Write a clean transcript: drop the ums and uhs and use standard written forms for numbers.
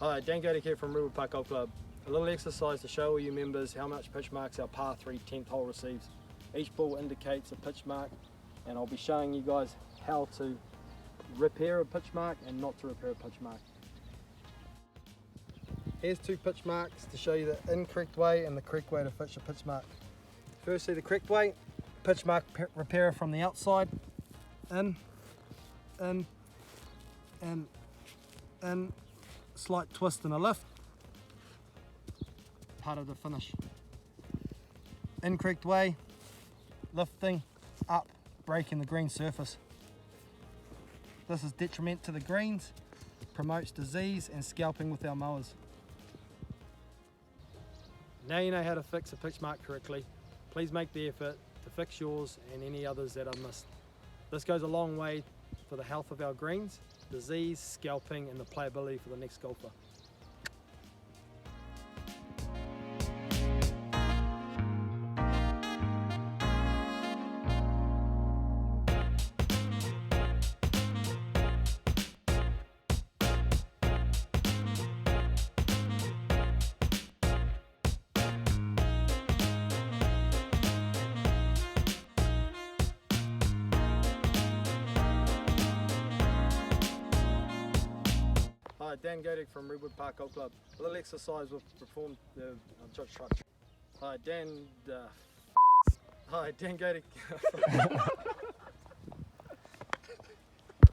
Hi, Dan Godek here from Redwood Park Golf Club. A little exercise to show all you members how much pitch marks our par 3 10th hole receives. Each ball indicates a pitch mark, and I'll be showing you guys how to repair a pitch mark and not to repair a pitch mark. Here's 2 pitch marks to show you the incorrect way and the correct way to fix a pitch mark. Firstly, the correct way, pitch mark repair from the outside, in, slight twist and a lift, part of the finish. Incorrect way, lifting up, breaking the green surface. This is detriment to the greens, promotes disease and scalping with our mowers. Now you know how to fix a pitch mark correctly. Please make the effort to fix yours and any others that are missed. This goes a long way for the health of our greens, disease, scalping and the playability for the next golfer. Hi, Dan Godek from Redwood Park Golf Club. A little exercise we've performed. Hi, Dan Godek.